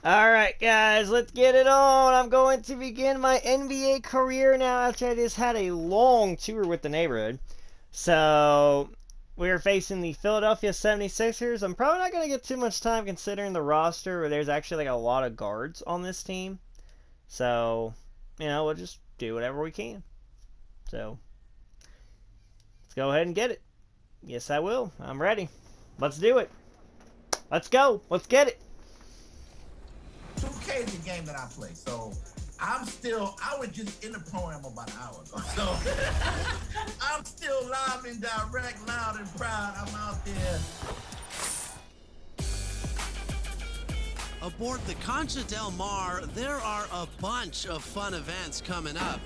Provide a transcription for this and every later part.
Alright guys, let's get it on. I'm going to begin my NBA career now after I just had a long tour with the neighborhood. So, we're facing the Philadelphia 76ers. I'm probably not going to get too much time considering the roster, where there's actually like a lot of guards on this team. So, we'll just do whatever we can. So, let's go ahead and get it. Yes, I will. I'm ready. Let's do it. Let's go. Let's get it. 2K is the game that I play, so I was just in the program about an hour ago, so I'm still live and direct, loud and proud. I'm out there. Aboard the Concha Del Mar, there are a bunch of fun events coming up.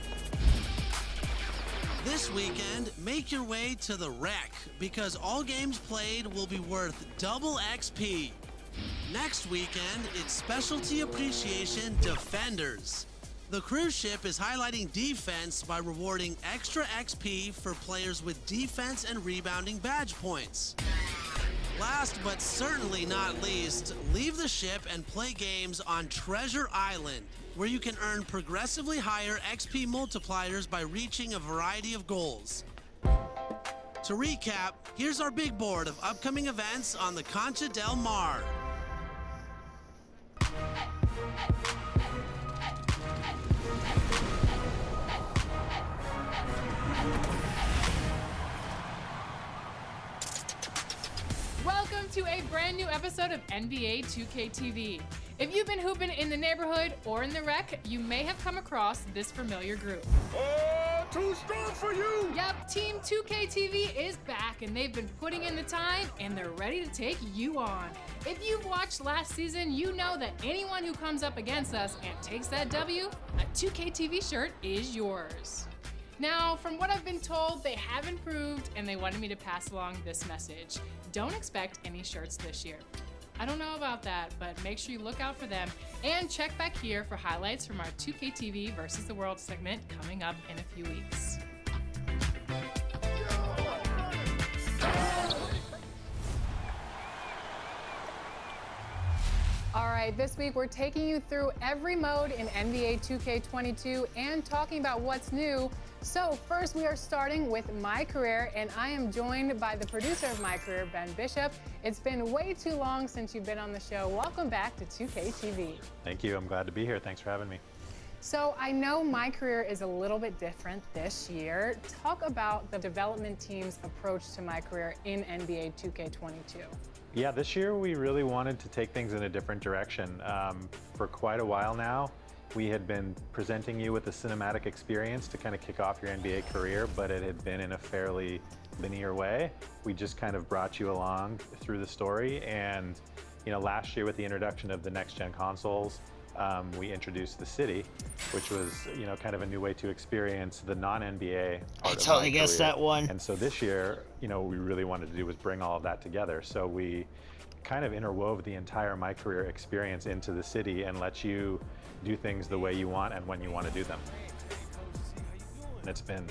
This weekend, make your way to the Rec, because all games played will be worth double XP. Next weekend, it's Specialty Appreciation Defenders. The cruise ship is highlighting defense by rewarding extra XP for players with defense and rebounding badge points. Last but certainly not least, leave the ship and play games on Treasure Island, where you can earn progressively higher XP multipliers by reaching a variety of goals. To recap, here's our big board of upcoming events on the Concha Del Mar. Welcome to a brand new episode of NBA 2K TV. If you've been hooping in the neighborhood or in the Rec, you may have come across this familiar group. Oh, too strong for you! Yep, Team 2K TV is back, and they've been putting in the time, and they're ready to take you on. If you've watched last season, you know that anyone who comes up against us and takes that W, a 2K TV shirt is yours. Now, from what I've been told, they have improved, and they wanted me to pass along this message. Don't expect any shirts this year. I don't know about that, but make sure you look out for them and check back here for highlights from our 2K TV versus the World segment coming up in a few weeks. All right, this week we're taking you through every mode in NBA 2K22 and talking about what's new. So first we are starting with My Career, and I am joined by the producer of My Career, Ben Bishop. It's been way too long since you've been on the show. Welcome back to 2K TV. Thank you, I'm glad to be here. Thanks for having me. So I know My Career is a little bit different this year. Talk about the development team's approach to My Career in NBA 2K22. Yeah, this year we really wanted to take things in a different direction. For quite a while now, we had been presenting you with a cinematic experience to kind of kick off your NBA career, but it had been in a fairly linear way. We just kind of brought you along through the story, and last year with the introduction of the next-gen consoles, we introduced the city, which was kind of a new way to experience the non-NBA part. I totally guessed that one. And so this year, what we really wanted to do was bring all of that together. So we kind of interwove the entire My Career experience into the city and let you do things the way you want and when you want to do them. And it's been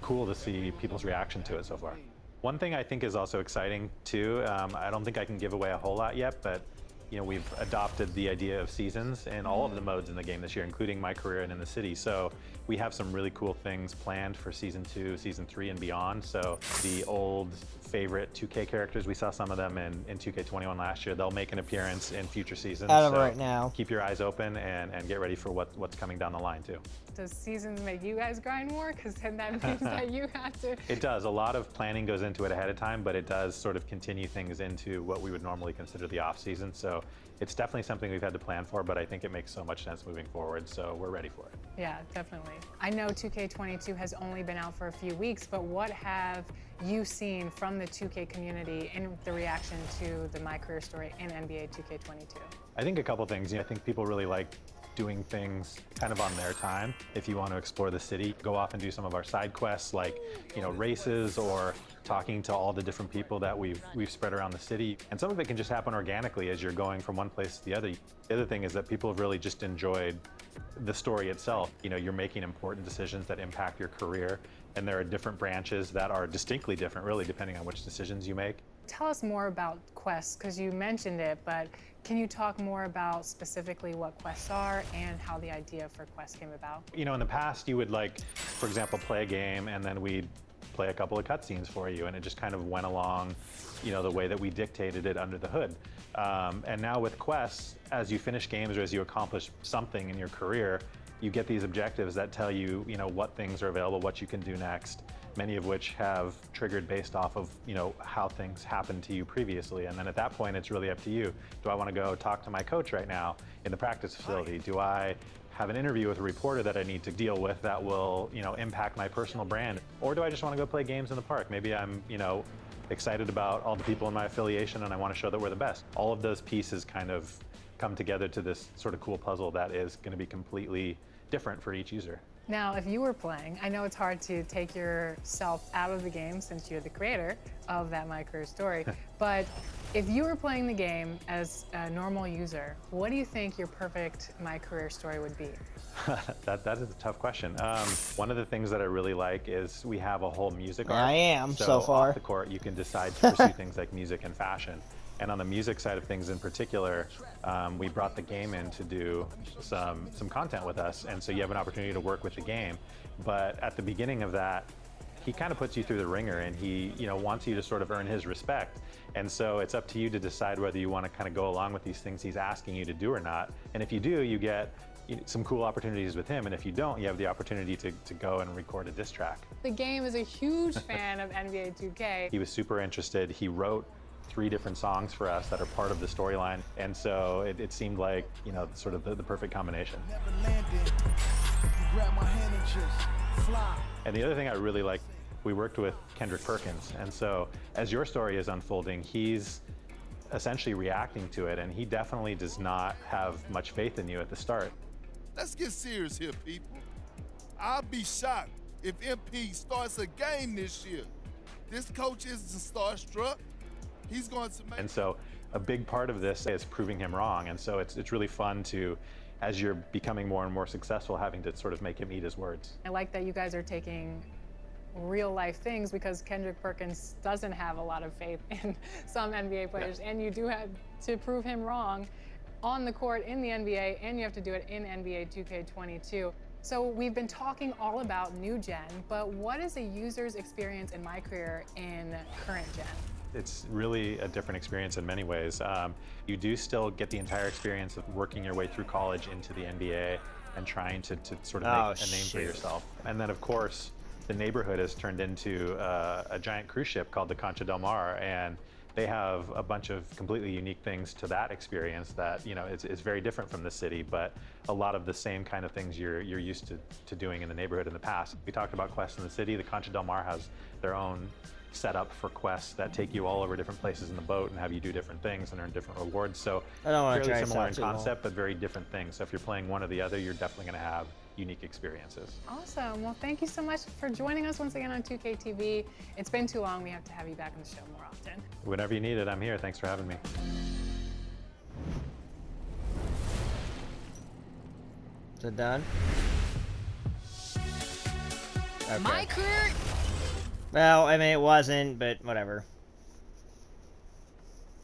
cool to see people's reaction to it so far. One thing I think is also exciting too, I don't think I can give away a whole lot yet, but we've adopted the idea of seasons in all of the modes in the game this year, including My Career and in the city. So we have some really cool things planned for Season 2, Season 3, and beyond. So the old favorite 2K characters, we saw some of them in 2K21 last year. They'll make an appearance in future seasons. Out of right now. Keep your eyes open and get ready for what's coming down the line too. Does seasons make you guys grind more? Because then that means that you have to... It does. A lot of planning goes into it ahead of time, but it does sort of continue things into what we would normally consider the off season. So it's definitely something we've had to plan for, but I think it makes so much sense moving forward, so we're ready for it. Yeah, definitely. I know 2K22 has only been out for a few weeks, but what have you seen from the 2K community in the reaction to the My Career story in NBA 2K22? I think a couple things. I think people really like doing things kind of on their time. If you want to explore the city, go off and do some of our side quests like, races or talking to all the different people that we've spread around the city. And some of it can just happen organically as you're going from one place to the other. The other thing is that people have really just enjoyed the story itself. You're making important decisions that impact your career, and there are different branches that are distinctly different, really, depending on which decisions you make. tell us more about quests, because you mentioned it, but can you talk more about specifically what quests are and how the idea for quests came about? You know, in the past, you would, like, for example, play a game and then we'd play a couple of cutscenes for you, and it just kind of went along, you know, the way that we dictated it under the hood. And now with quests, as you finish games or as you accomplish something in your career, you get these objectives that tell you, you know, what things are available, what you can do next, many of which have triggered based off of, you know, how things happened to you previously. And then at that point, it's really up to you. Do I want to go talk to my coach right now in the practice facility? Do I have an interview with a reporter that I need to deal with that will, you know, impact my personal brand? Or do I just want to go play games in the park? Maybe I'm, you know, excited about all the people in my affiliation and I want to show that we're the best. All of those pieces kind of come together to this sort of cool puzzle that is going to be completely different for each user. Now, if you were playing, I know it's hard to take yourself out of the game since you're the creator of that My Career Story, but if you were playing the game as a normal user, what do you think your perfect My Career Story would be? That is a tough question. One of the things that I really like is we have a whole music arc. I am, so far. Off the court, you can decide to pursue things like music and fashion. And on the music side of things in particular, we brought the game in to do some content with us. And so you have an opportunity to work with the game. But at the beginning of that, he kind of puts you through the ringer and he, you know, wants you to sort of earn his respect. And so it's up to you to decide whether you want to kind of go along with these things he's asking you to do or not. And if you do, you get some cool opportunities with him. And if you don't, you have the opportunity to go and record a diss track. The game is a huge fan of NBA 2K. He was super interested. He wrote 3 different songs for us that are part of the storyline. And so it seemed like, you know, sort of the perfect combination. And the other thing I really like, we worked with Kendrick Perkins. And so as your story is unfolding, he's essentially reacting to it. And he definitely does not have much faith in you at the start. Let's get serious here, people. I'll be shocked if MP starts a game this year. This coach isn't starstruck. He's going to make... And so a big part of this is proving him wrong. And so it's really fun to, as you're becoming more and more successful, having to sort of make him eat his words. I like that you guys are taking real life things, because Kendrick Perkins doesn't have a lot of faith in some NBA players, and you do have to prove him wrong on the court in the NBA, and you have to do it in NBA 2K22. So we've been talking all about new gen, but what is a user's experience in My Career in current gen? It's really a different experience in many ways. You do still get the entire experience of working your way through college into the NBA and trying to sort of make a name for yourself. And then, of course, the neighborhood has turned into a giant cruise ship called the Concha del Mar, and they have a bunch of completely unique things to that experience that, you know, is very different from the city, but a lot of the same kind of things you're used to doing in the neighborhood in the past. We talked about quests in the city. The Concha del Mar has their own setup for quests that take you all over different places in the boat and have you do different things and earn different rewards. So I don't want to fairly try similar in something concept, but very different things. So if you're playing one or the other, you're definitely going to have unique experiences. Awesome. Well, thank you so much for joining us once again on 2K TV. It's been too long. We have to have you back on the show more often. Whenever you need it, I'm here. Thanks for having me. Is it done? Okay. My Career. Well, I mean, it wasn't, but whatever.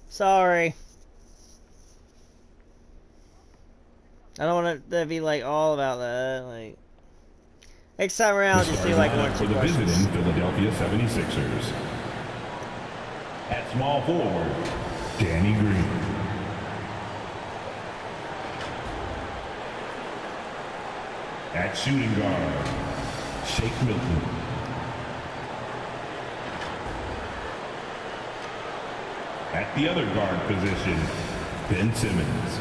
Sorry. I don't want it to be like all about that. Like, next time around, I'll just do like 1 or 2 for the questions. visiting Philadelphia 76ers. At small forward, Danny Green. At shooting guard, Shake Milton. At the other guard position, Ben Simmons.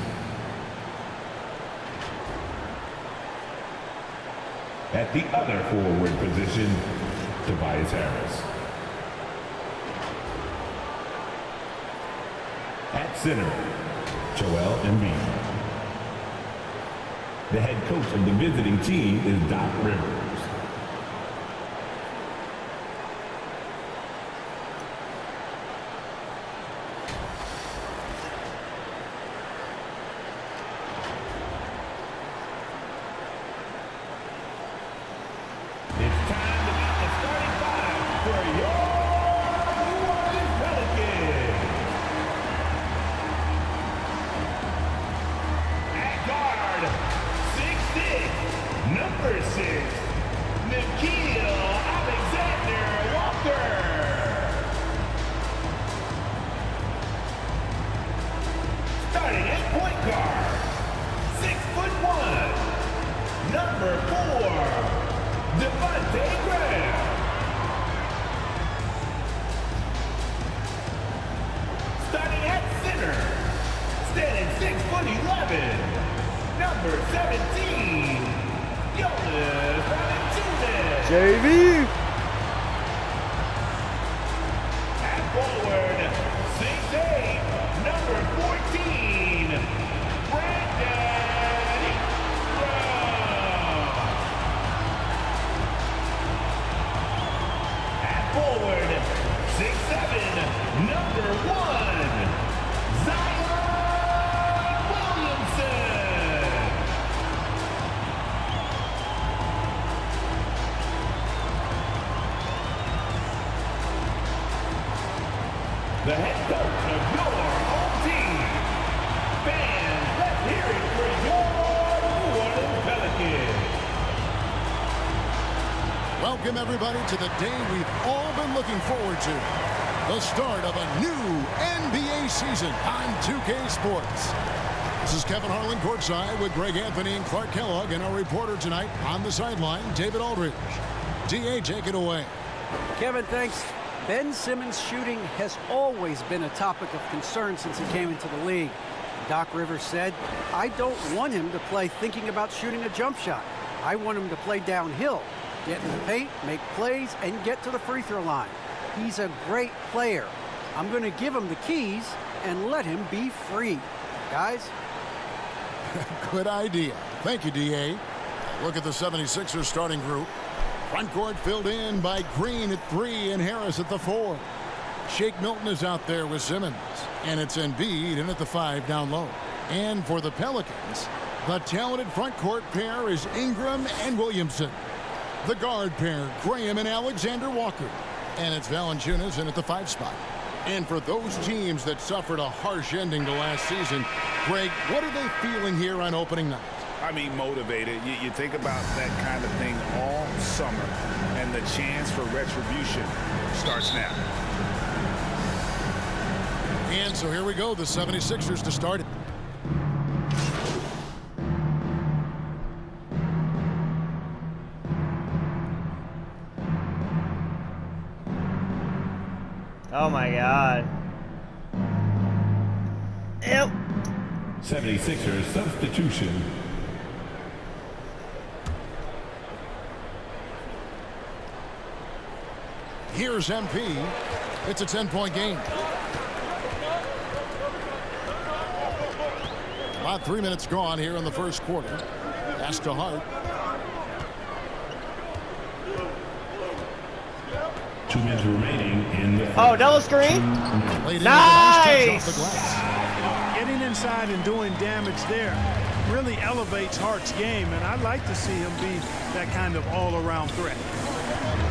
At the other forward position, Tobias Harris. At center, Joel Embiid. The head coach of the visiting team is Doc Rivers. It's time to meet the starting five for your New Orleans Pelicans. Starting at point guard, 6'1", number 4, Devontae Graham. Starting at center, standing 6'11", number 17, Jonas Valanciunas. JV. At forward, 6'8", number 14, Brandon Ingram. At forward, 6'7", number 1, Zion Williamson. The head coach of your home team. Fans, let's hear it for your New Orleans Pelicans. Welcome, everybody, to the day we've all been looking forward to. The start of a new NBA season on 2K Sports. This is Kevin Harlan courtside with Greg Anthony and Clark Kellogg, and our reporter tonight on the sideline, David Aldridge. DA, take it away. Kevin, thanks. Ben Simmons' shooting has always been a topic of concern since he came into the league. Doc Rivers said, I don't want him to play thinking about shooting a jump shot. I want him to play downhill, get in the paint, make plays, and get to the free throw line. He's a great player. I'm going to give him the keys and let him be free. Guys? Good idea. Thank you, DA. Look at the 76ers starting group. Front court filled in by Green at 3 and Harris at the 4. Shake Milton is out there with Simmons. And it's Embiid in at the 5 down low. And for the Pelicans, the talented front court pair is Ingram and Williamson. The guard pair, Graham and Alexander Walker. And it's Valanciunas in at the 5 spot. And for those teams that suffered a harsh ending to last season, Greg, what are they feeling here on opening night? I mean, motivated. You think about that kind of thing all summer, and the chance for retribution starts now. And so here we go, the 76ers to start it. Oh my God. Yep. 76ers substitution. Here's MP. It's a 10-point game. About 3 minutes gone here in the first quarter. Pass to Hart. 2 minutes remaining in the Oh, double screen. Nice. Getting inside and doing damage there really elevates Hart's game, and I'd like to see him be that kind of all-around threat.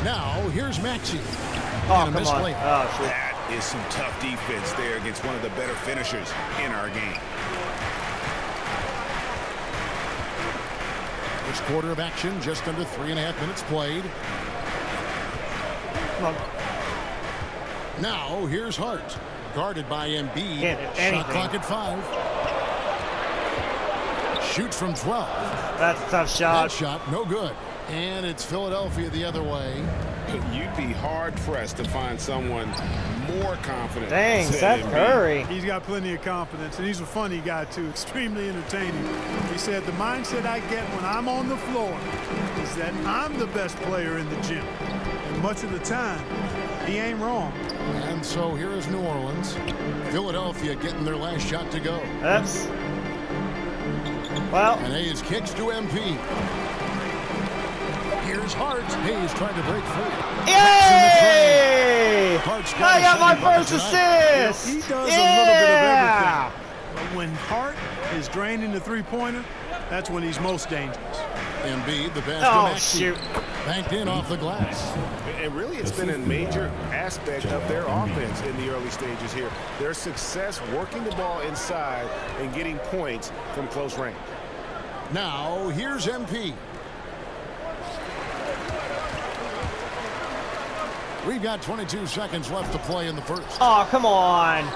Now, here's Maxey. Oh, come on. Oh, shit. That is some tough defense there against one of the better finishers in our game. First quarter of action, just under 3.5 minutes played. Come on. Now, here's Hart. Guarded by Embiid. Can't do anything. Shot clock at 5. Shoots from 12. That's a tough shot. That shot, no good. And it's Philadelphia the other way. You'd be hard-pressed to find someone more confident. Dang, than Seth Embiid. Curry. He's got plenty of confidence, and he's a funny guy, too. Extremely entertaining. He said, the mindset I get when I'm on the floor is that I'm the best player in the gym. And much of the time, he ain't wrong. And so here is New Orleans. Philadelphia getting their last shot to go. Oops. Well. And Hayes kicks to MP. Here's Hart. Hayes trying to break free. Yay! I got my first assist! He does a little bit of everything. But when Hart is draining the three-pointer, that's when he's most dangerous. Embiid, the pass Oh, to Maxey. shoot. Banked in off the glass. And really, it's been a major aspect of their offense in the early stages here. Their success working the ball inside and getting points from close range. Now, here's MP. We've got 22 seconds left to play in the first. Oh, come on.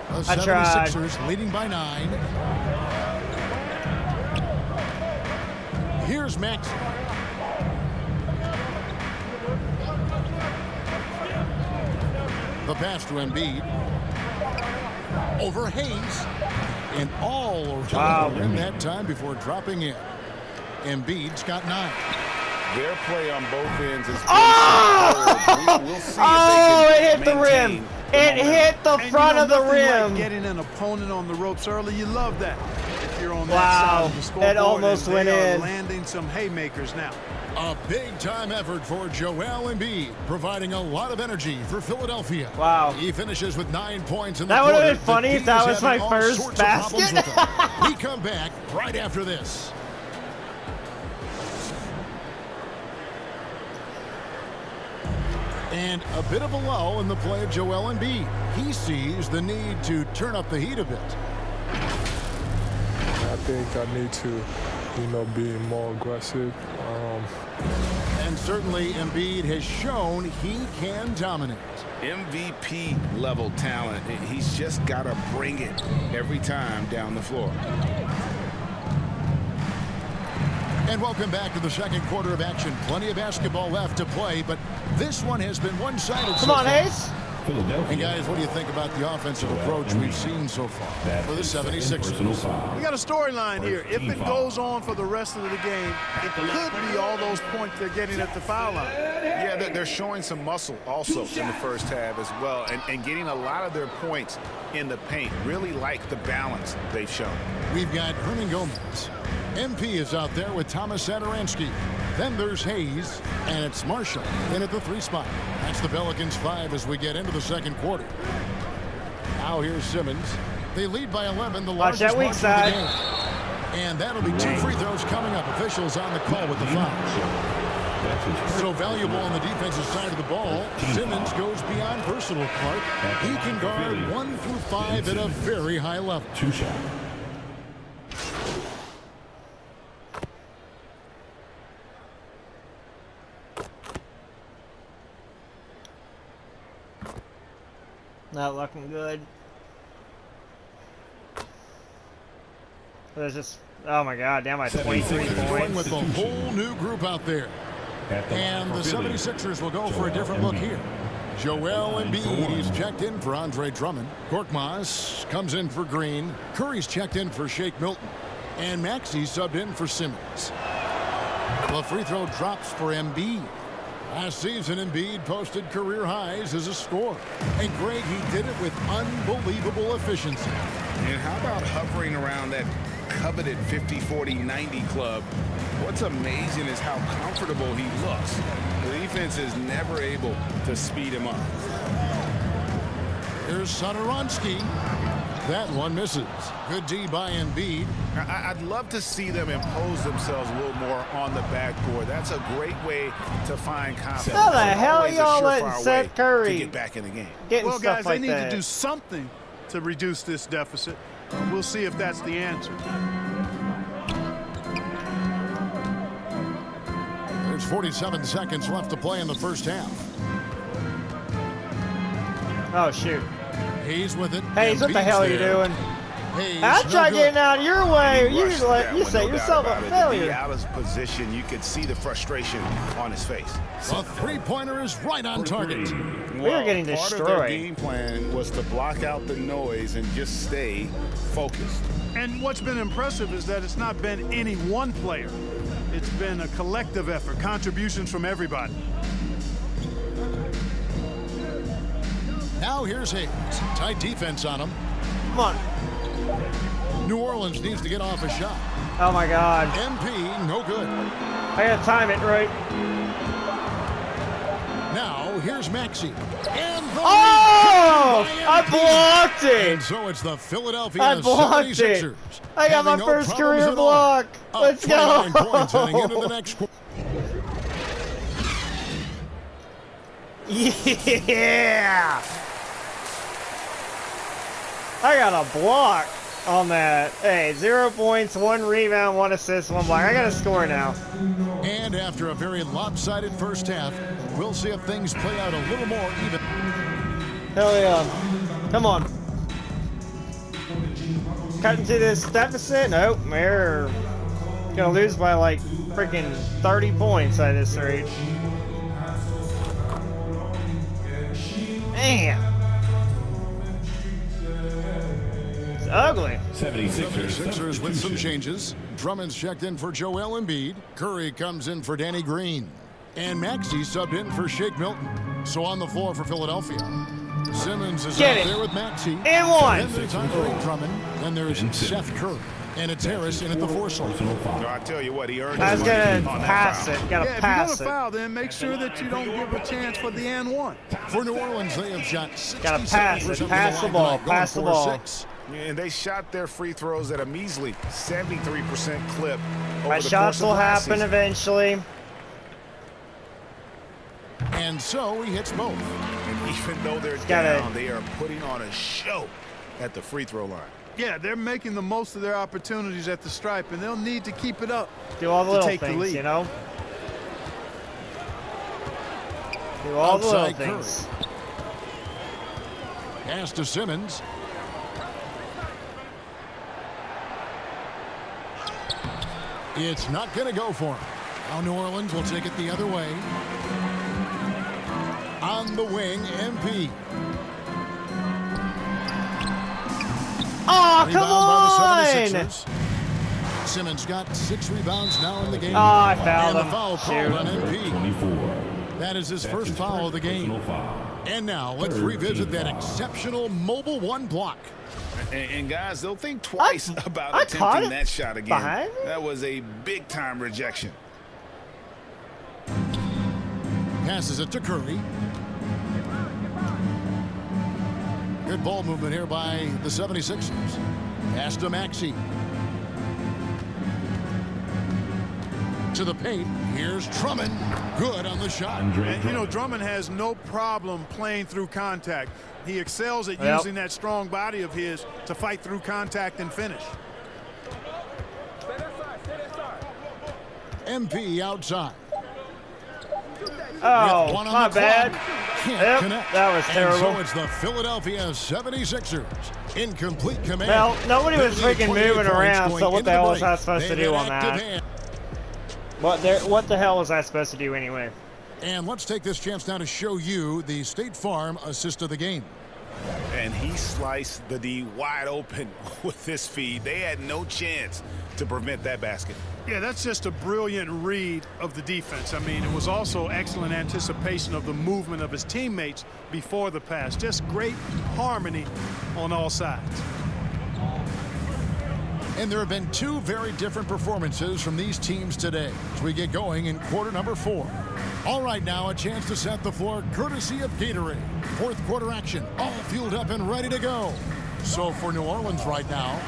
The I tried. 76ers leading by 9. Here's Max. The pass to Embiid. Over Hayes. And all over the rim that time before dropping in. Embiid's got 9. Their play on both ends is we'll see Oh, if they it can hit the rim. maintain It hit the front of the nothing rim. Like getting an opponent on the ropes early, you love that. If you're on that Wow, side of the scoreboard, it almost and went they are in. landing some haymakers now. A big-time effort for Joel Embiid, providing a lot of energy for Philadelphia. Wow. He finishes with 9 points in the That would quarter. have been funny if that was my first basket. We come back right after this. And a bit of a lull in the play of Joel Embiid. He sees the need to turn up the heat a bit. I think I need to, be more aggressive. And certainly Embiid has shown he can dominate. MVP level talent. He's just got to bring it every time down the floor. And welcome back to the second quarter of action. Plenty of basketball left to play, but this one has been one-sided. Come on, Hayes. And guys, what do you think about the offensive approach we've seen so far for the 76ers? We got a storyline here. If it goes on for the rest of the game, it could be all those points they're getting at the foul line. Yeah, they're showing some muscle also in the first half as well, and getting a lot of their points in the paint. Really like the balance they've shown. We've got Hernan Gomez. MP is out there with Thomas Satoransky. Then there's Hayes, and it's Marshall in at the 3 spot. That's the Pelicans 5 as we get into the second quarter. Now here's Simmons. They lead by 11, the Watch largest that weak margin of the side. game. And that'll be 2 free throws coming up. Officials on the call with the foul. So valuable on the defensive side of the ball. Simmons goes beyond personal Clark. He can guard 1 through 5 at a very high level. 2 shot. Not looking good. There's just, oh my God, down by 23 Going points. with a whole new group out there. And the 76ers will go for a different look here. Joel Embiid, he's checked in for Andre Drummond. Korkmaz comes in for Green. Curry's checked in for Shake Milton. And Maxey subbed in for Simmons. The free throw drops for Embiid. Last season, Embiid posted career highs as a scorer. And Greg, he did it with unbelievable efficiency. And how about hovering around that coveted 50-40-90 club? What's amazing is how comfortable he looks. The defense is never able to speed him up. Here's Satoransky. That one misses. Good D by Embiid. I'd love to see them impose themselves a little more on the backboard. That's a great way to find confidence. How the hell Always a y'all letting surefire Seth way Curry to get back in the game? getting Well, stuff guys, like they need that? to do something to reduce this deficit. We'll see if that's the answer. There's 47 seconds left to play in the first half. Oh, shoot. Hayes with it. Hayes, what the Embiid's hell are you there. doing? Hayes, I no tried good. getting out of your way. He You rushed that you one, set no yourself doubt a about it. To be failure. out of position, you could see the frustration on his face. The three-pointer is right on target. We were getting Part of their destroyed. game plan was to block out the noise and just stay focused. And what's been impressive is that it's not been any one player. It's been a collective effort, contributions from everybody. Now here's Hayes. Tight defense on him. Come on. New Orleans needs to get off a shot. Oh my God. MP, no good. I gotta time it right. Now here's Maxey. And the Oh! lead I by MP. blocked And it. so it's the Philadelphia I blocked 76ers. it. I got my having no first problems career at all. block. Up Let's 29 go. points heading into the next quarter. Yeah. I got a block on that. Hey, 0 points, 1 rebound, 1 assist, 1 block. I got a score now. And after a very lopsided first half, we'll see if things play out a little more even. Hell yeah. Come on. cutting to this deficit. Nope, we're gonna lose by like freaking 30 points at this rate. Man, it's ugly. 76ers with some changes. Drummond's checked in for Joel Embiid. Curry comes in for Danny Green. And Maxey subbed in for Shake Milton. So on the floor for Philadelphia, Simmons is out there with Maxey. And one. Then there's Andre Drummond. Then there's Seth Curry. And it's Harris in at the 4 slot. I tell you what, he earned I was his money gonna on that pass foul. it. Gotta pass if you're gonna foul, then make sure that you don't give a chance for the and one. For New Orleans, they have shot 67% Gotta pass it. Pass the from ball. line, going Pass the ball. 4-6. And they shot their free throws at a measly 73% clip. My shots will happen eventually. And so he hits both. Even though they're gotta- down, they are putting on a show at the free throw line. Yeah, they're making the most of their opportunities at the stripe, and they'll need to keep it up. Do all the to little take the things, lead. you know? Do all the little Outside Curry. things. Pass to Simmons. It's not going to go for him. Now New Orleans will take it the other way. On the wing, MP. Oh, come Rebound by the on! 76ers. Simmons got 6 rebounds now in the game. Oh, I fouled and him. the foul called Shoot. on MP. That is his first foul of the game. And now let's revisit that exceptional mobile 1 block. And guys, they'll think twice about I caught attempting it that shot again. behind me. That was a big-time rejection. Passes it to Curry. Good ball movement here by the 76ers. Pass to Maxey. To the paint. Here's Drummond. Good on the shot. And, you know, Drummond has no problem playing through contact. He excels at using that strong body of his to fight through contact and finish. MP outside. Oh, One on my the bad. clock. Can't Yep, connect. that was terrible. And so it's the Philadelphia 76ers in complete command. Well, nobody was They lead freaking 28 moving around, points so going what into the hell the was I break. supposed to They do have on active that? hand. What the hell was I supposed to do anyway? And let's take this chance now to show you the State Farm assist of the game. And he sliced the D wide open with this feed. They had no chance to prevent that basket. Yeah, that's just a brilliant read of the defense. I mean, it was also excellent anticipation of the movement of his teammates before the pass. Just great harmony on all sides. And there have been 2 very different performances from these teams today as we get going in quarter number 4. All right, now a chance to set the floor courtesy of Gatorade. 4th quarter action, all fueled up and ready to go. So for New Orleans right now,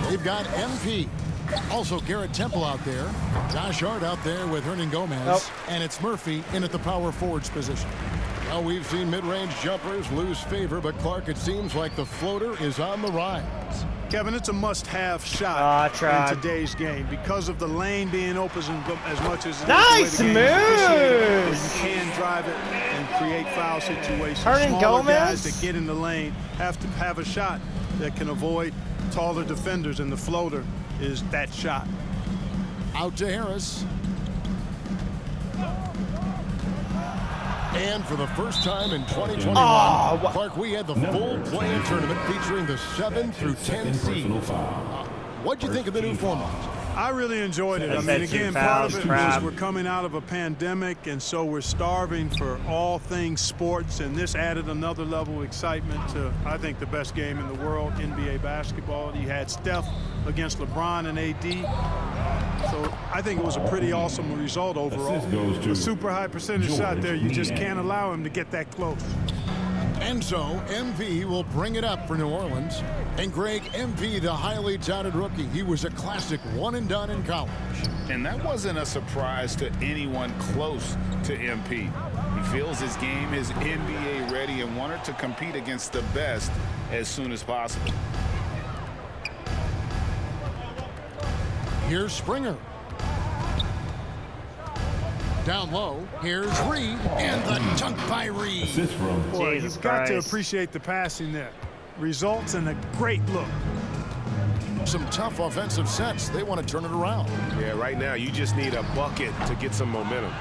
they've got MP. Also Garrett Temple out there. Josh Hart out there with Hernan Gomez. And it's Murphy in at the power forwards position. Now we've seen mid-range jumpers lose favor, but Clark, it seems like the floater is on the rise. Kevin, it's a must-have shot in today's game because of the lane being open as much as it nice is the way the game is officiated, move. you can drive it and create foul situations. Hernan Smaller Gomez? guys that get in the lane have to have a shot that can avoid taller defenders, and the floater is that shot. Out to Harris. And for the first time in 2021, Clark, we had the full play-in tournament featuring the 7 through 10 seeds. What'd you think of the new format? I really enjoyed it. I mean, again, part of it was we're coming out of a pandemic, and so we're starving for all things sports, and this added another level of excitement to, I think, the best game in the world, NBA basketball. You had Steph against LeBron and AD. So I think it was a pretty awesome result overall. A super high percentage shot there. You just can't allow him to get that close. And so MP will bring it up for New Orleans. And Greg, MP, the highly touted rookie, he was a classic one and done in college. And that wasn't a surprise to anyone close to MP. He feels his game is NBA ready and wanted to compete against the best as soon as possible. Here's Springer. Down low, here's Reed, and the dunk by Reed. Boy, you've got to appreciate the passing there. Results in a great look. some tough offensive sets. They want to turn it around. Yeah, right now you just need a bucket to get some momentum.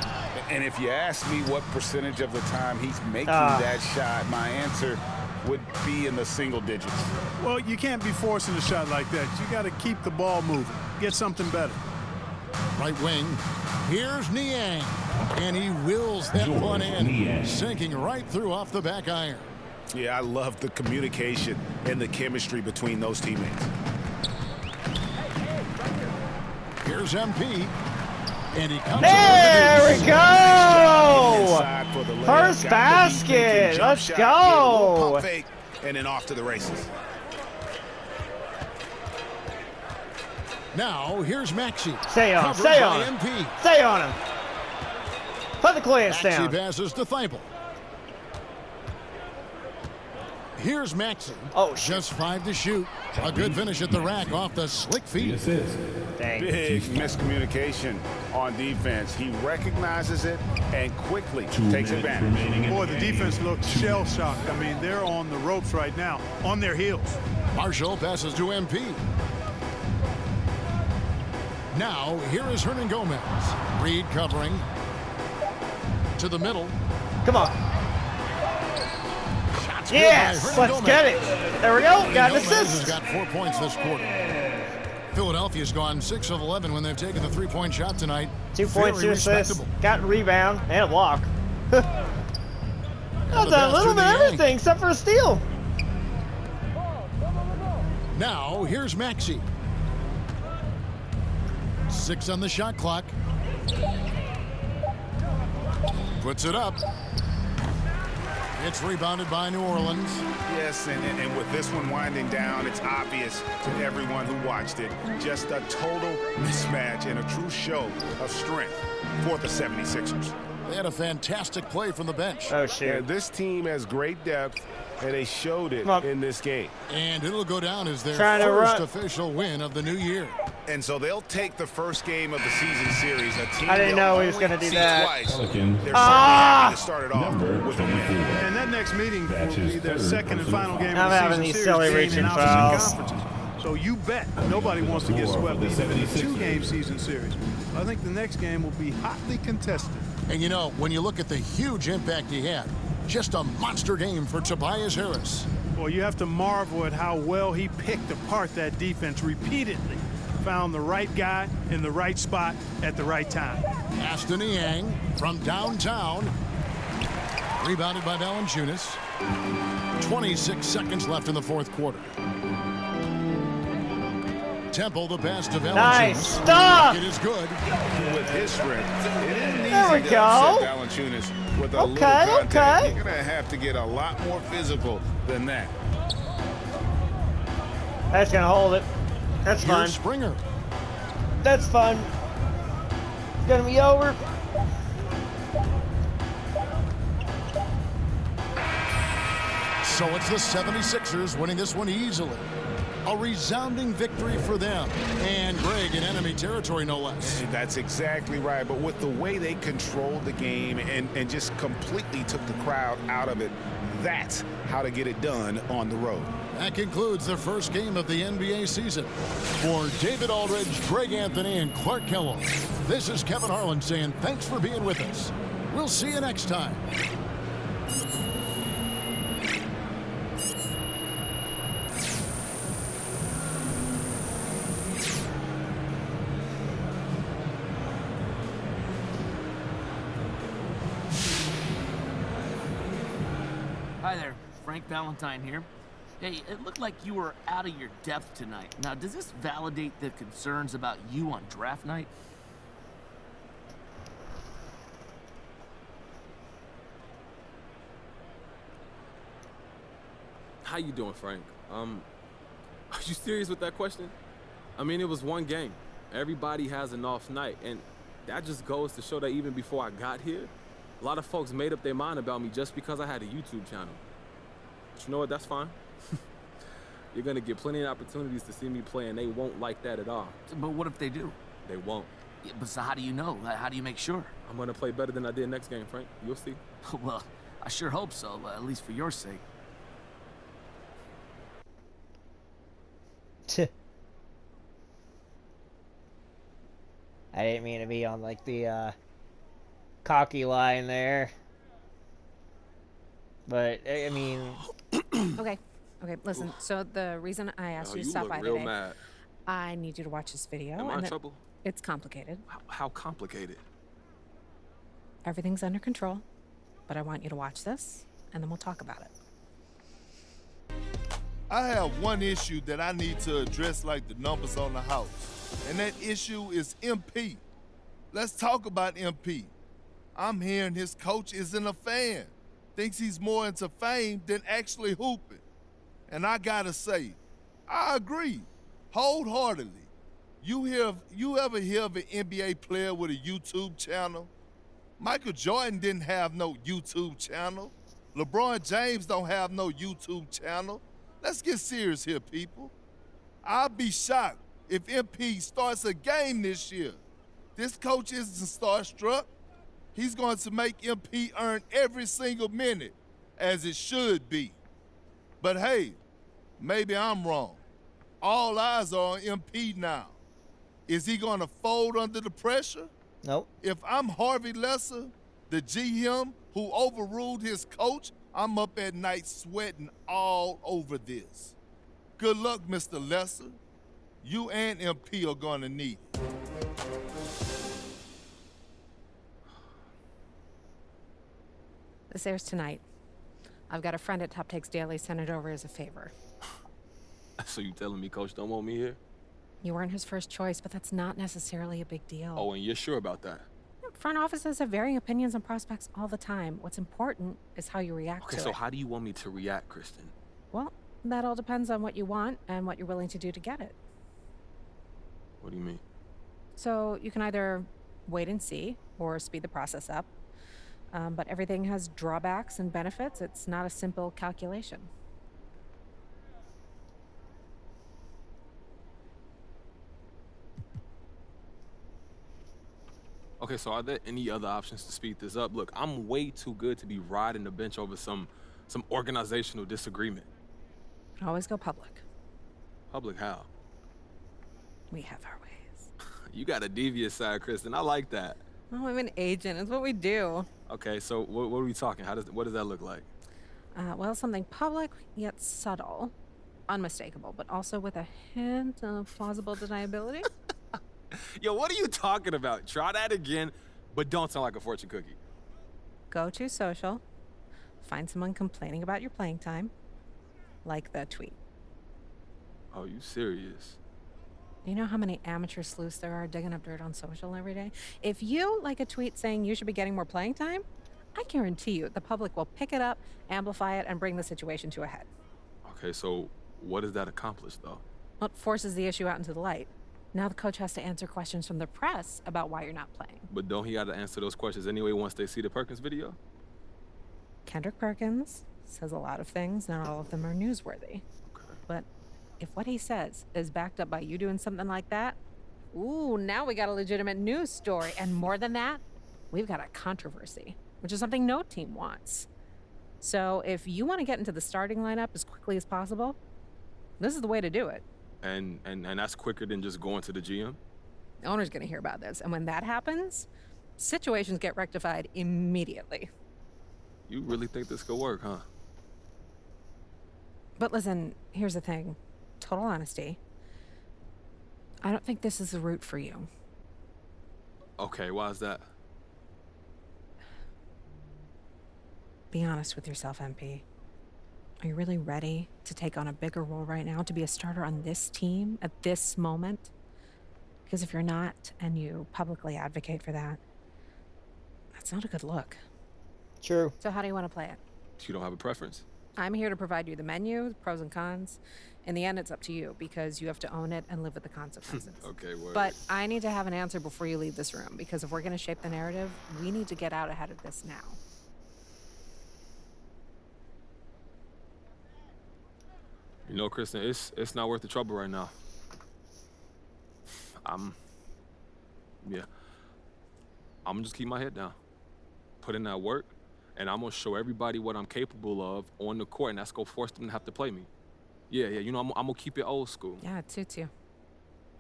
And if you ask me what percentage of the time he's making that shot, my answer would be in the single digits. Well, you can't be forcing a shot like that. You got to keep the ball moving. Get something better. Right wing. Here's Niang. And he wills that one in. Sinking right through off the back iron. Yeah, I love the communication and the chemistry between those teammates. Here's MP. And he comes There we go! First Got basket. jump Let's shot, get a little go. pump fake, and then off to the races. Now, here's Maxey. Stay on him. Covered Stay by on him. MP. Stay on him. Put the clearance Maxey down. passes to Thibault. Here's Maxey. Oh, shit. Just 5 to shoot. A good finish at the rack off the slick feet. Dang. Big miscommunication on defense. He recognizes it and quickly takes advantage. Boy, the defense looks shell-shocked. I mean, they're on the ropes right now, on their heels. Marshall passes to MP. Now, here is Hernan Gomez. Reed covering. To the middle. Come on. Shots Yes, good by Hernan let's Gomez. get it. There we go. Got an Gomez has assist. got 4 points this quarter. Philadelphia's gone 6 of 11 when they've taken the three-point shot tonight. 2 points, Very 2 assists. respectable. Got a rebound and a block. That's a little bit of everything except for a steal. Now, here's Maxey. 6 on the shot clock. Puts it up. It's rebounded by New Orleans. Yes, and with this one winding down, it's obvious to everyone who watched it. Just a total mismatch and a true show of strength for the 76ers. They had a fantastic play from the bench. Oh, Yeah, shit. this team has great depth, and they showed it in this game. And it'll go down as their Trying to first run. official win of the new year. And so they'll take the first game of the season series. A team I didn't they'll know he was only gonna do see that. twice. Pelican. They're certainly Ah! happy to start it off with a win. And that next meeting will That's be his their third second and final game I'm of the having season these series, silly playing reaching in fouls. opposite conferences. So you bet nobody wants to get swept even in a 2-game season series. I think the next game will be hotly contested. And you know, when you look at the huge impact he had, just a monster game for Tobias Harris. Boy, you have to marvel at how well he picked apart that defense repeatedly. Found the right guy in the right spot at the right time. Aston Yang from downtown. Rebounded by Valanciunas. 26 seconds left in the fourth quarter. Temple, the pass to Valanciunas. Nice stuff. It is good. With his strength, it isn't easy There we to go. upset Valanciunas with a little Okay, contact. okay. You're going to have to get a lot more physical than that. That's going to hold it. That's fine. Here's Springer. That's fun. It's going to be over. So it's the 76ers winning this one easily. A resounding victory for them. And Greg in enemy territory, no less. That's exactly right. But with the way they controlled the game and just completely took the crowd out of it, that's how to get it done on the road. That concludes the first game of the NBA season. For David Aldridge, Greg Anthony, and Clark Kellogg, this is Kevin Harlan saying thanks for being with us. We'll see you next time. Hi there, Frank Valentine here. Hey, it looked like you were out of your depth tonight. Now, does this validate the concerns about you on draft night? How you doing, Frank? Are you serious with that question? I mean, it was one game. Everybody has an off night, and that just goes to show that even before I got here, a lot of folks made up their mind about me just because I had a YouTube channel. But you know what? That's fine. You're gonna get plenty of opportunities to see me play, and they won't like that at all. But what if they do? They won't. Yeah, but so how do you know? How do you make sure? I'm gonna play better than I did next game, Frank. You'll see. Well, I sure hope so, at least for your sake. I didn't mean to be on like the cocky line there. But I mean, Okay, listen. So the reason I asked you to stop by today, mad. I need you to watch this video. Am I in trouble? It's complicated. How complicated? Everything's under control, but I want you to watch this, and then we'll talk about it. I have one issue that I need to address like the numbers on the house, and that issue is MP. Let's talk about MP. I'm hearing his coach isn't a fan, thinks he's more into fame than actually hooping. And I gotta say, I agree, wholeheartedly. You ever hear of an NBA player with a YouTube channel? Michael Jordan didn't have no YouTube channel. LeBron James don't have no YouTube channel. Let's get serious here, people. I'll be shocked if MP starts a game this year. This coach isn't starstruck. He's going to make MP earn every single minute, as it should be. But hey, maybe I'm wrong. All eyes are on MP now. Is he going to fold under the pressure? Nope. If I'm Harvey Lesser, the GM who overruled his coach, I'm up at night sweating all over this. Good luck, Mr. Lesser. You and MP are going to need it. This airs tonight. I've got a friend at Top Takes Daily send it over as a favor. So you telling me Coach don't want me here? You weren't his first choice, but that's not necessarily a big deal. Oh, and you're sure about that? Front offices have varying opinions on prospects all the time. What's important is how you react to it. Okay, so how do you want me to react, Kristen? Well, that all depends on what you want and what you're willing to do to get it. What do you mean? So you can either wait and see or speed the process up. But everything has drawbacks and benefits. It's not a simple calculation. Okay, so are there any other options to speed this up? Look, I'm way too good to be riding the bench over some organizational disagreement. Always go public. Public how? We have our ways. You got a devious side, Kristen. I like that. Oh, I'm an agent. It's what we do. Okay, so what are we talking? What does that look like? Well, something public yet subtle, unmistakable, but also with a hint of plausible deniability. Yo, what are you talking about? Try that again, but don't sound like a fortune cookie. Go to social, find someone complaining about your playing time, like the tweet. Oh, you serious? You know how many amateur sleuths there are digging up dirt on social every day? If you like a tweet saying you should be getting more playing time, I guarantee you the public will pick it up, amplify it, and bring the situation to a head. Okay, so what does that accomplish, though? Well, it forces the issue out into the light. Now the coach has to answer questions from the press about why you're not playing. But don't he got to answer those questions anyway once they see the Perkins video? Kendrick Perkins says a lot of things, not all of them are newsworthy. Okay. But if what he says is backed up by you doing something like that, ooh, now we got a legitimate news story. And more than that, we've got a controversy, which is something no team wants. So if you want to get into the starting lineup as quickly as possible, this is the way to do it. And that's quicker than just going to the GM? The owner's going to hear about this. And when that happens, situations get rectified immediately. You really think this could work, huh? But listen, here's the thing. Total honesty. I don't think this is the route for you. Okay, why is that? Be honest with yourself, MP. Are you really ready to take on a bigger role right now, to be a starter on this team at this moment? Because if you're not, and you publicly advocate for that, that's not a good look. True. So how do you want to play it? You don't have a preference? I'm here to provide you the menu, the pros and cons. In the end, it's up to you, because you have to own it and live with the consequences. Okay, word. But I need to have an answer before you leave this room, because if we're going to shape the narrative, we need to get out ahead of this now. You know, Kristen, it's not worth the trouble right now. I'm gonna just keep my head down, put in that work, and I'm gonna show everybody what I'm capable of on the court, and that's gonna force them to have to play me. Yeah, you know, I'm gonna keep it old school. Yeah, it suits you.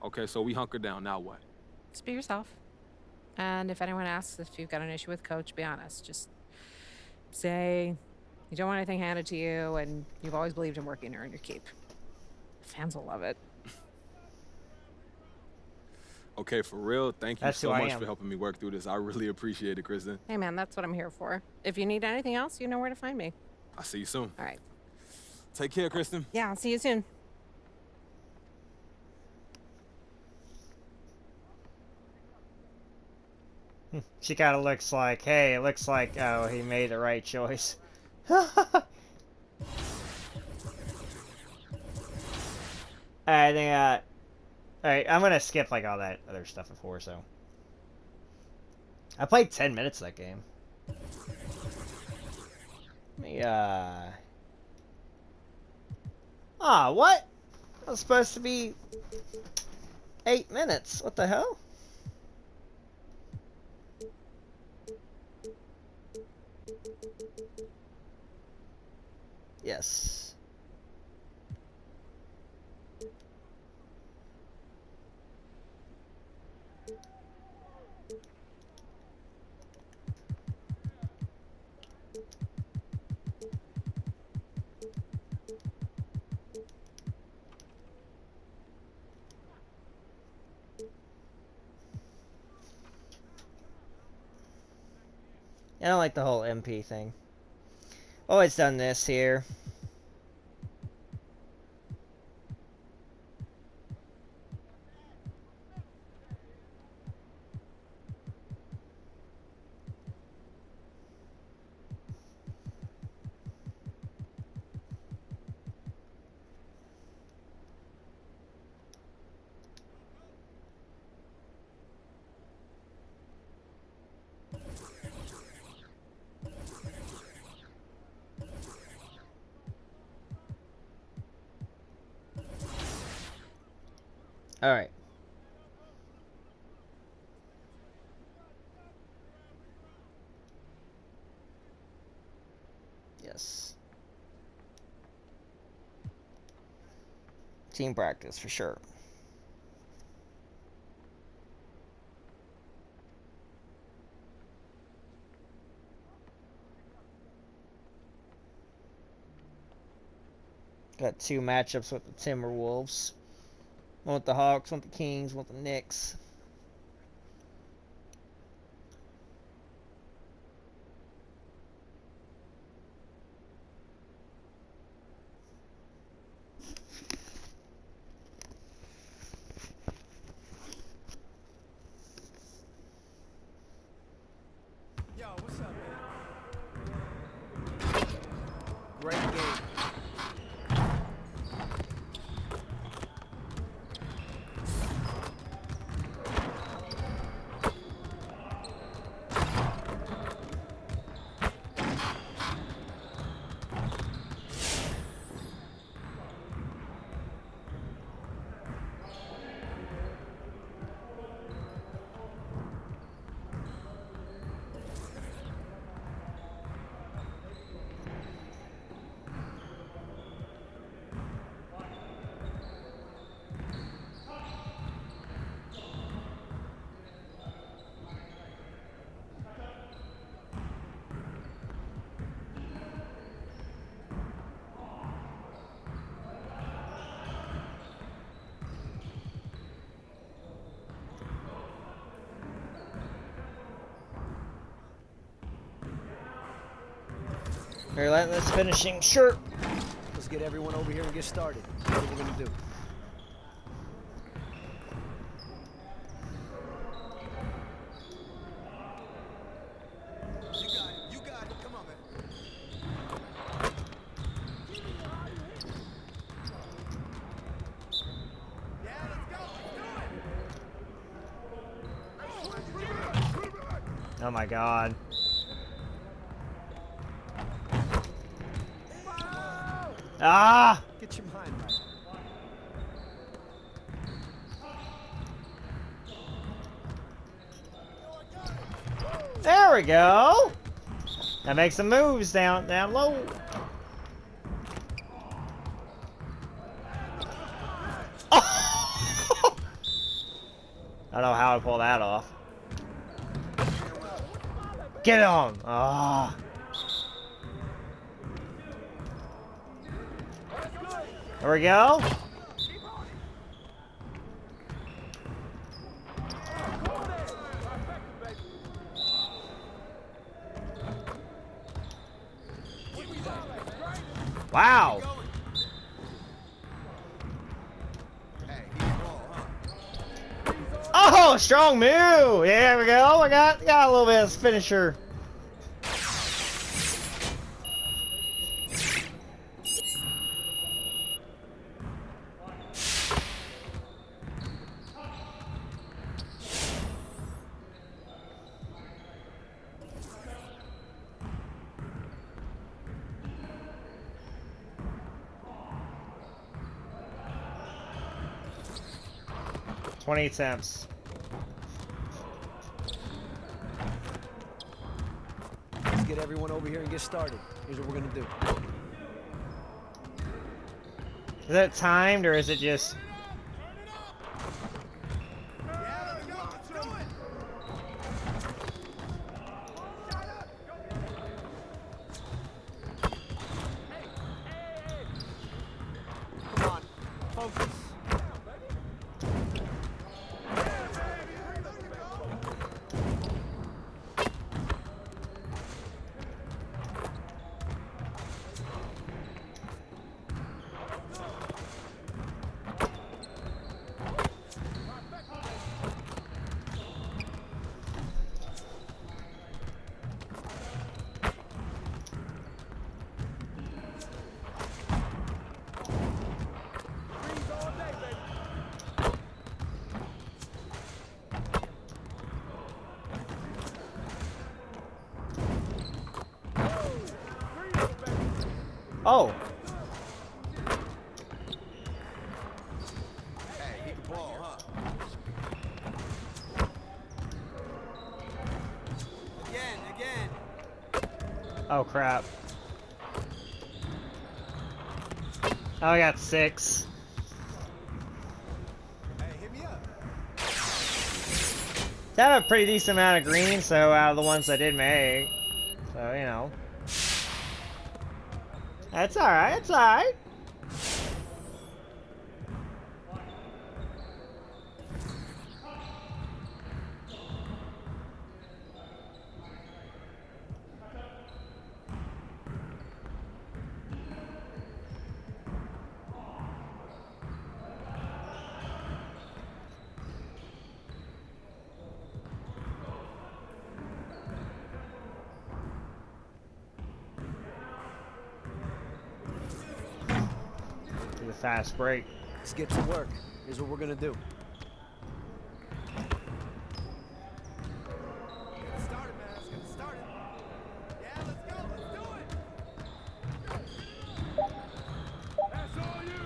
Okay, so we hunker down, now what? Just be yourself. And if anyone asks if you've got an issue with Coach, be honest. Just say you don't want anything handed to you and you've always believed in working to earn your keep. Fans will love it. Okay, for real, thank you That's so who I much am. for helping me work through this. I really appreciate it, Kristen. Hey, man, that's what I'm here for. If you need anything else, you know where to find me. I'll see you soon. All right. Take care, Kristen. Yeah, I'll see you soon. She kind of looks like, hey, it looks like, oh, he made the right choice. I think, alright, I'm gonna skip, like, all that other stuff before, so. I played 10 minutes of that game. Let me, Ah, what? That was supposed to be 8 minutes. What the hell? Yes. I don't like the whole MP thing. Always done this here. All right. Yes. Team practice for sure. Got 2 matchups with the Timberwolves. One with the Hawks, one with the Kings, one with the Knicks. Yo, what's up, man? Great game. Relentless finishing, sure. Let's get everyone over here and get started. What are we gonna do? You got it. Come on, man. Yeah, let's go. Oh my god. Ah! Get your mind right. There we go. That makes some moves down low. Oh! I don't know how I pull that off. Get on! Ah. There we go. Wow. Oh, strong move. Yeah, there we go. I got a little bit of finisher. $20 attempts. Let's get everyone over here and get started. Here's what we're gonna do. Is that timed or is it just... Come on, focus. Oh. Hey, hit the ball, huh? Again. Oh, crap. Oh, I got 6. Hey, hit me up. That had a pretty decent amount of green, so out of the ones I did make. So, you know. That's alright, it's alright. The fast break. Let's get to work. Here's what we're gonna do. Get started, man. Let's get started. Yeah, let's go. Let's do it. That's all you.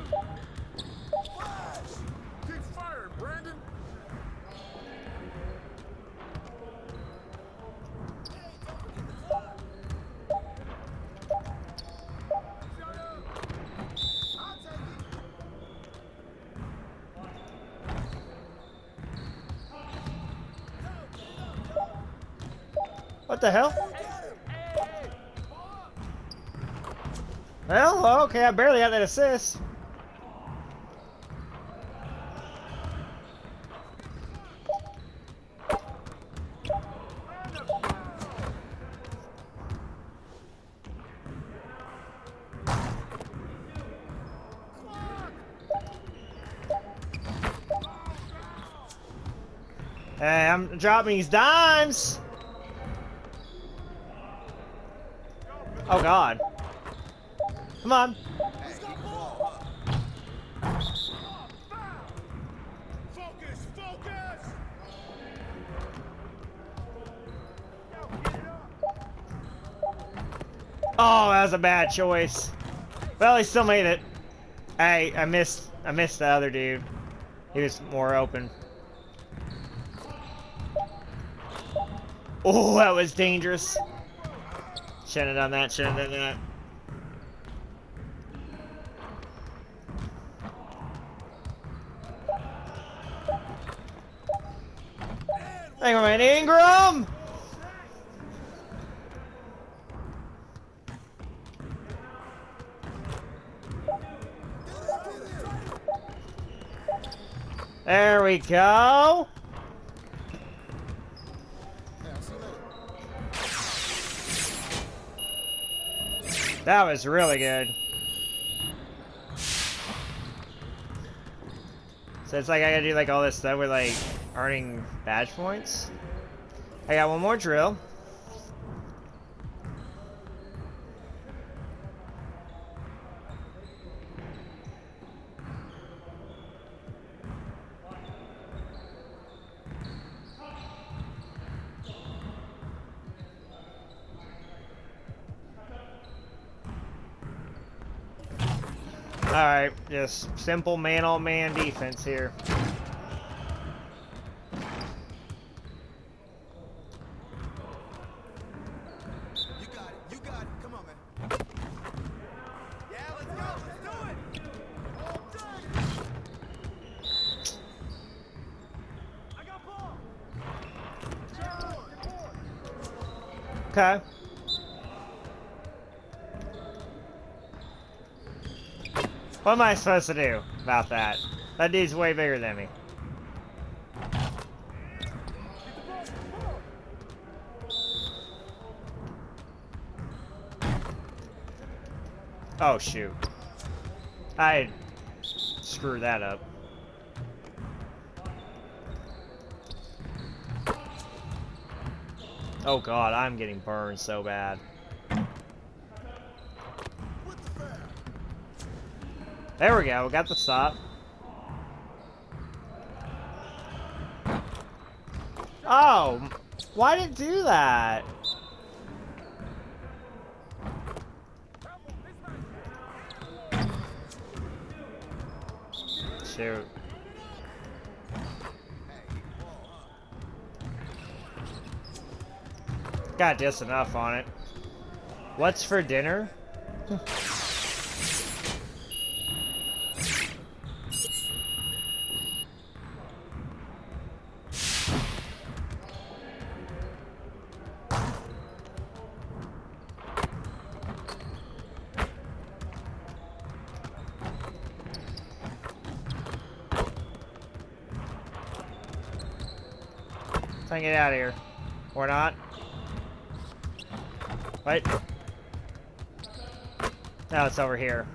Flash. Keep firing, Brandon. What the hell? Well, okay, I barely had that assist. Hey, I'm dropping these dimes. Oh God. Come on. Focus, focus. Oh, that was a bad choice. Well, he still made it. Hey, I missed the other dude. He was more open. Oh, that was dangerous. Shouldn't have done that, shouldn't have done that. Hang on, man, Ingram! There we go. That was really good. So it's like I gotta do like all this stuff with like earning badge points. I got one more drill. Alright, just simple man-on-man defense here. You got it. Come on, man. Yeah, let's go. Let's do it. I got ball. Okay. What am I supposed to do about that? That dude's way bigger than me. Oh, shoot. I screwed that up. Oh god, I'm getting burned so bad. There we go, we got the stop. Oh, why did it do that? Shoot. Got just enough on it. What's for dinner? Try and get out of here. Or not. Wait. No, it's over here.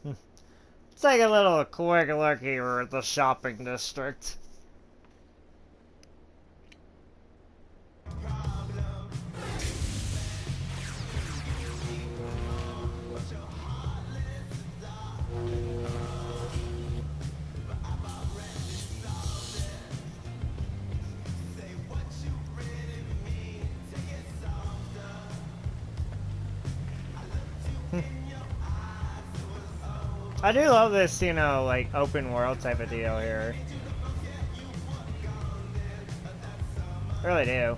Let's take a little quick look here at the shopping district. I do love this, you know, like, open world type of deal here. I really do.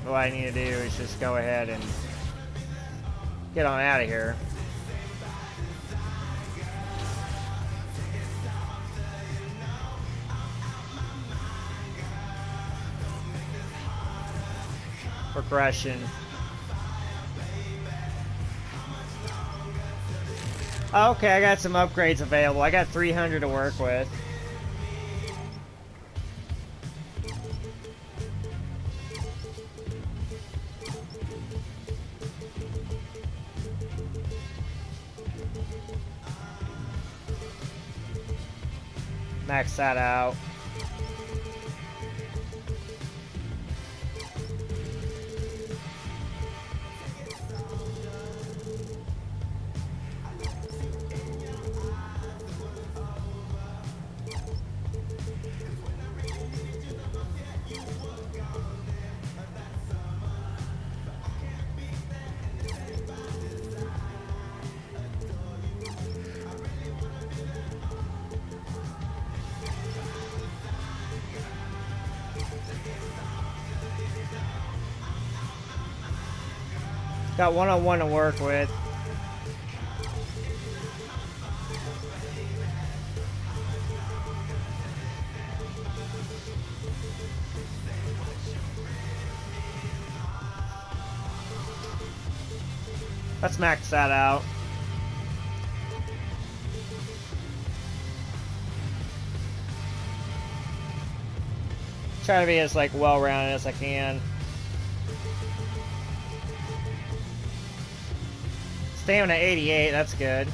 What I need to do is just go ahead and get on out of here. Progression. Okay, I got some upgrades available. I got 300 to work with. Max that out. Got one-on-one to work with. Let's max that out. Try to be as like well-rounded as I can. Stamina 88, that's good.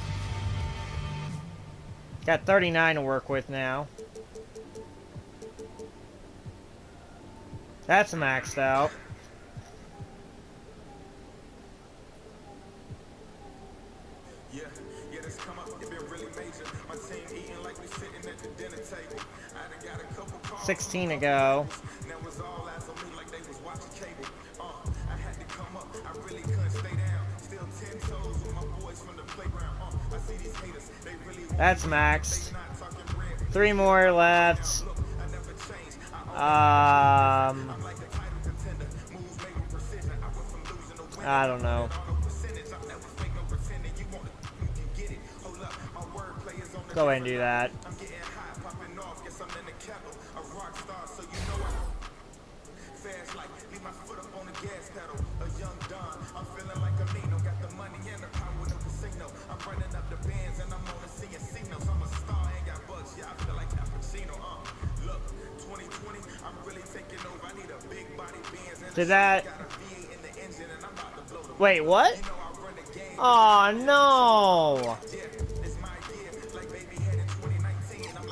Got 39 to work with now. That's maxed out. Yeah, this come up, it been really major. My team eating like we sitting at the dinner table. I done got a couple calls. 16 to go. That was all eyes on me like they was watching cable. I had to come up, I really couldn't stay down. Still 10 toes with my boys from the playground. I see these haters, they really want. That's maxed. 3 more left. I don't know. Go ahead and do that. Did that... Wait, what? Oh no!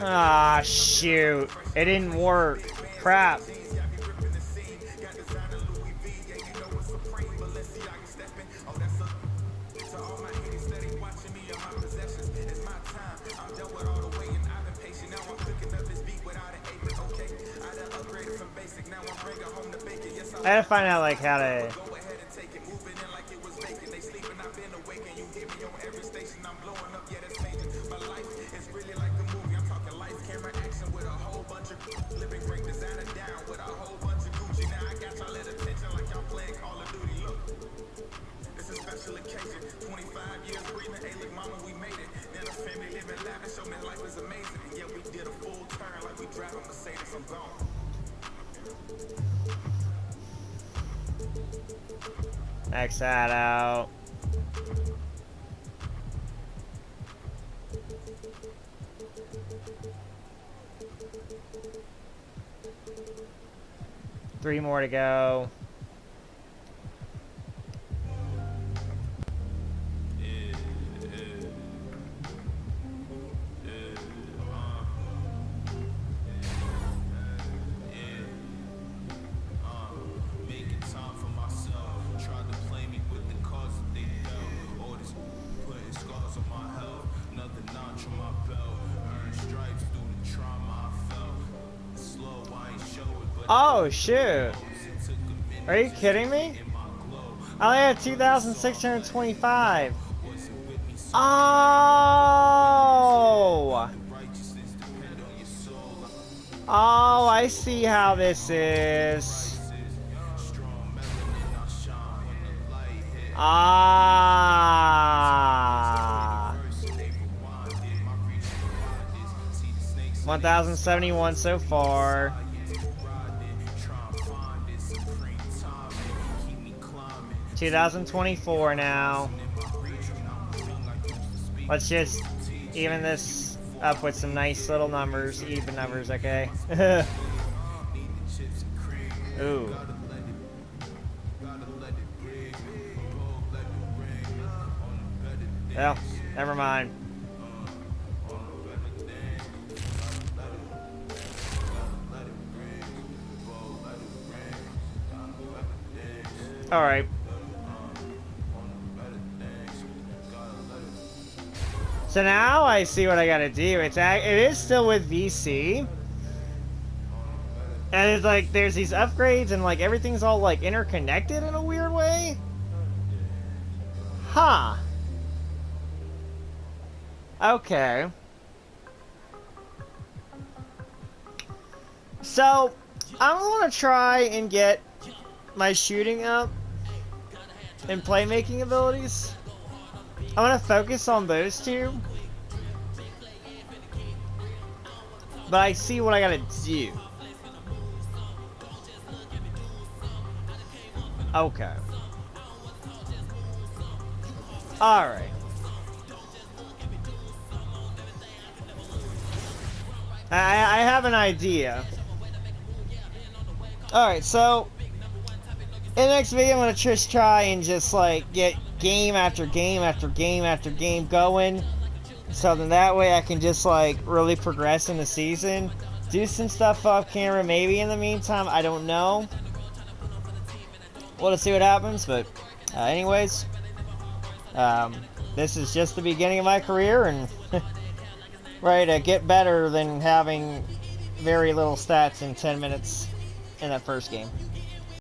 Ah, shoot. It didn't work. Crap. I gotta find out like how to... Max that out. Three more to go. Oh, shoot. Are you kidding me? I only had 2,625. Oh! Oh, I see how this is. Ah! 1,071 so far. 2024 now. Let's just even this up with some nice little numbers, even numbers, okay? Ooh. Well, never mind. All right. So now I see what I gotta do. It is still with VC. And it's like, there's these upgrades and like everything's all like interconnected in a weird way. Huh. Okay. So, I want to try and get my shooting up and playmaking abilities. I want to focus on those two. But I see what I gotta do. Okay. Alright. I have an idea. Alright, so in the next video I'm gonna just try and just like get game after game after game after game going. So then that way I can just like really progress in the season. Do some stuff off camera maybe in the meantime, I don't know. We'll just see what happens, but anyways, this is just the beginning of my career and ready to get better than having very little stats in 10 minutes in that first game.